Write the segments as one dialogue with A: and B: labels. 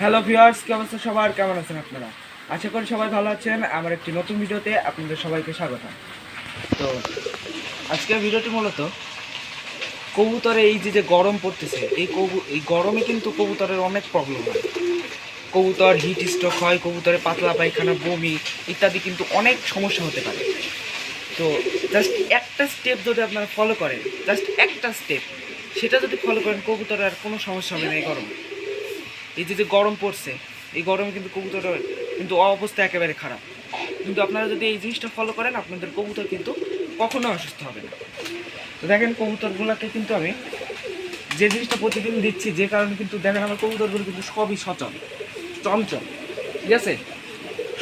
A: Hello viewers, কি অবস্থা সবার? কেমন আছেন আপনারা? আশা করি সবাই ভালো আছেন। আমার একটি নতুন ভিডিওতে আপনাদের সবাইকে স্বাগত। তো আজকের ভিডিওটি মূলত কবুতরে এই যে গরম পড়তেছে, এই গরমে কিন্তু কবুতরের অনেক প্রবলেম হয়। কবুতর হিট স্ট্রোক হয়, কবুতরে পাতলা পায়খানা, বমি ইত্যাদি কিন্তু অনেক সমস্যা হতে পারে। তো জাস্ট একটা স্টেপ যদি আপনারা ফলো করেন, জাস্ট একটা স্টেপ, সেটা যদি ফলো করেন, কবুতরের আর কোনো সমস্যা হবে না এই গরমে। এই যে গরম পড়ছে, এই গরমে কিন্তু কবুতরের কিন্তু অবস্থা একেবারে খারাপ। কিন্তু আপনারা যদি এই জিনিসটা ফলো করেন, আপনাদের কবুতর কিন্তু কখনো অসুস্থ হবে না। তো দেখেন, কবুতরগুলোকে কিন্তু আমি যে জিনিসটা প্রতিদিন দিচ্ছি, যে কারণে কিন্তু দেখেন আমার কবুতরগুলো কিন্তু সবই সচল, চঞ্চল। ঠিক আছে,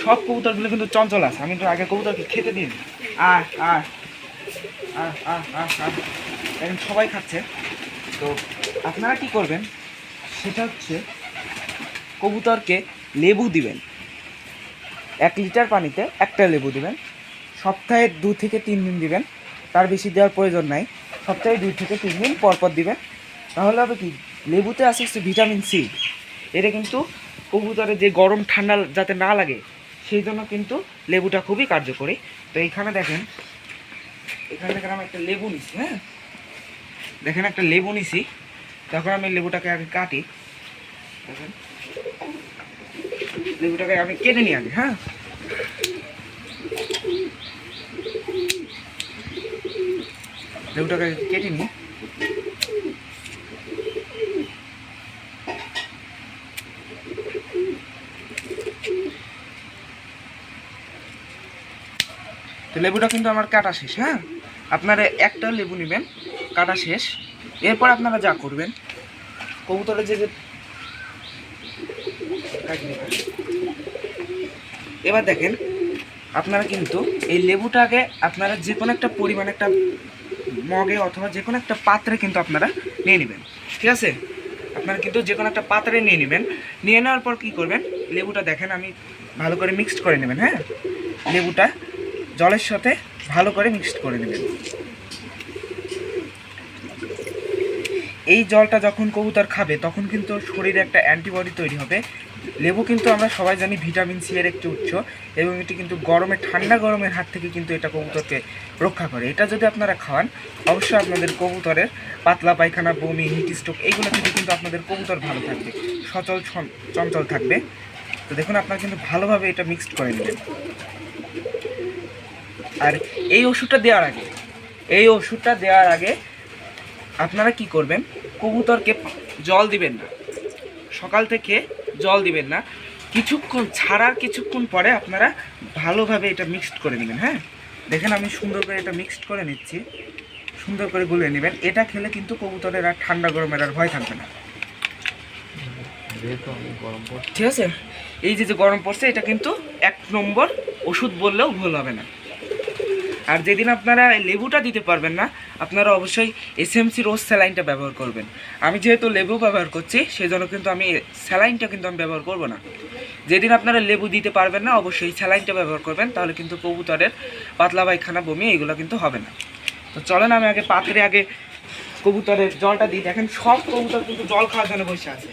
A: সব কবুতরগুলো কিন্তু চঞ্চল আছে। আমি তো আগে কবুতরকে খেতে দিই। আহ আহ আহ আহ আহ আহ দেখেন সবাই খাচ্ছে। তো আপনারা কি করবেন, সেটা হচ্ছে কবুতরকে লেবু দিবেন। 1 লিটার পানিতে একটা লেবু দিবেন। সপ্তাহে 2 থেকে 3 দিন দিবেন, তার বেশি দেওয়ার প্রয়োজন নাই। সপ্তাহে 2 থেকে 3 দিন পরপর দিবেন। তাহলে হবে কি, লেবুতে আছে হচ্ছে ভিটামিন সি। এটা কিন্তু কবুতরের যে গরম ঠান্ডা যাতে না লাগে, সেই জন্য কিন্তু লেবুটা খুবই কার্যকরী। তো এইখানে দেখেন, আমি একটা লেবু নিছি। হ্যাঁ, দেখেন একটা লেবু নিছি। তখন আমি লেবুটাকে আগে কাটি। দেখেন, লেবুটাকে আমি কেটে নিই আগে। হ্যাঁ, লেবুটাকে কেটে নিই। তো লেবুটা কিন্তু আমার কাটা শেষ। হ্যাঁ, আপনারা একটা লেবু নেবেন, কাটা শেষ। এরপর আপনারা যা করবেন, কবুতরের যে এবার দেখেন, আপনারা কিন্তু এই লেবুটাকে আপনারা যে কোনো একটা পরিমাণ, একটা মগে অথবা যে কোনো একটা পাত্রে কিন্তু আপনারা নিয়ে নেবেন। ঠিক আছে, আপনারা কিন্তু যে কোনো একটা পাত্রে নিয়ে নেবেন। নিয়ে নেওয়ার পর কী করবেন, লেবুটা দেখেন আমি ভালো করে মিক্সড করে নেবেন। হ্যাঁ, লেবুটা জলের সাথে ভালো করে মিক্সড করে নেবেন। এই জলটা যখন কবুতর খাবে, তখন কিন্তু শরীরে একটা অ্যান্টিবডি তৈরি হবে। লেবু কিন্তু আমরা সবাই জানি ভিটামিন সি এর একটি উৎস, এবং এটি কিন্তু ঠান্ডা গরমের হাত থেকে কিন্তু এটা কবুতরকে রক্ষা করে। এটা যদি আপনারা খাওয়ান, অবশ্যই আপনাদের কবুতরের পাতলা পায়খানা, বমি, হিট স্ট্রোক এইগুলো থেকে কিন্তু আপনাদের কবুতর ভালো থাকবে, সচল চঞ্চল থাকবে। তো দেখুন, আপনারা কিন্তু ভালোভাবে এটা মিক্সড করে নেবেন। আর এই ওষুধটা দেওয়ার আগে আপনারা কি করবেন, কবুতরকে জল দিবেন না। সকাল থেকে জল দিবেন না, কিছুক্ষণ পরে আপনারা ভালোভাবে এটা মিক্সড করে নেবেন। হ্যাঁ, দেখেন আমি সুন্দর করে এটা মিক্সড করে নিচ্ছি। সুন্দর করে গুলিয়ে নেবেন। এটা খেলে কিন্তু কবুতরের আর ঠান্ডা গরমের আর ভয় থাকবে না। ঠিক আছে, এই যে গরম পড়ছে, এটা কিন্তু 1 নম্বর ওষুধ বললেও ভুল হবে না। আর যেদিন আপনারা লেবুটা দিতে পারবেন না, আপনারা অবশ্যই এসএমসি রোজ স্যালাইনটা ব্যবহার করবেন। আমি যেহেতু লেবু ব্যবহার করছি, সেই জন্য কিন্তু আমি স্যালাইনটা কিন্তু আমি ব্যবহার করব না। যেদিন আপনারা লেবু দিতে পারবেন না, অবশ্যই স্যালাইনটা ব্যবহার করবেন। তাহলে কিন্তু কবুতরের পাতলা পায়খানা, বমি এগুলো কিন্তু হবে না। তো চলেন আমি পাত্রে কবুতরের জলটা দিই। দেখেন সব কবুতর কিন্তু জল খাওয়ার জন্য বসে আছে।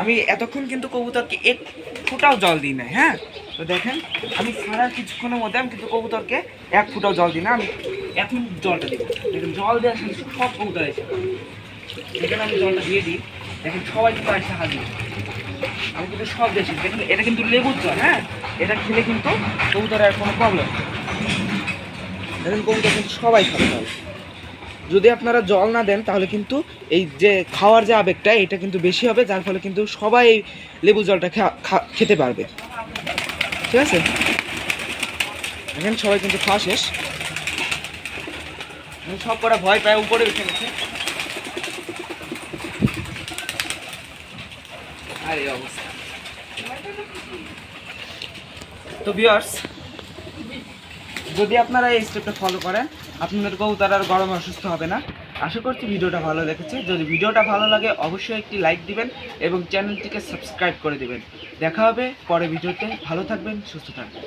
A: আমি এতক্ষণ কিন্তু কবুতরকে 1 ফোঁটাও জল দিই না। হ্যাঁ, তো দেখেন আমি সারা কিছুক্ষণের মধ্যে আমি কিন্তু কবুতরকে 1 ফোঁটাও জল দিই না। আমি এখন জলটা দিই। দেখেন জল দেওয়ার সাথে সব কবুতর এসে, দেখেন আমি জলটা দিয়ে দিই। দেখেন সবাই কিন্তু এসে হাজির। আমি কিন্তু সব দেশে, দেখেন এটা কিন্তু লেবুর জল। হ্যাঁ, এটা খেলে কিন্তু কবুতরের আর কোনো প্রবলেম। দেখেন কবুতর কিন্তু সবাই খাবে। যদি আপনারা জল না দেন, তাহলে কিন্তু এই যে খাওয়ার যে আবেগটা, এটা কিন্তু বেশি হবে, যার ফলে কিন্তু সবাই এই লেবু জলটা খেতে পারবে। ঠিক আছে, এখন সবাই কিন্তু খাওয়া শেষ। সব কটা ভয় পায়, উপরে উঠে গেছে। আর এই অবস্থা। তো ভিউয়ার্স, যদি আপনারা এই স্টেপটা ফলো করেন, আপনাদের কবুতর আর গরমে অসুস্থ হবে না। আশা করছি ভিডিওটা ভালো লেগেছে। যদি ভিডিওটা ভালো লাগে, অবশ্যই একটি লাইক দিবেন এবং চ্যানেলটিকে সাবস্ক্রাইব করে দিবেন। দেখা হবে পরে ভিডিওতে। ভালো থাকবেন, সুস্থ থাকবেন।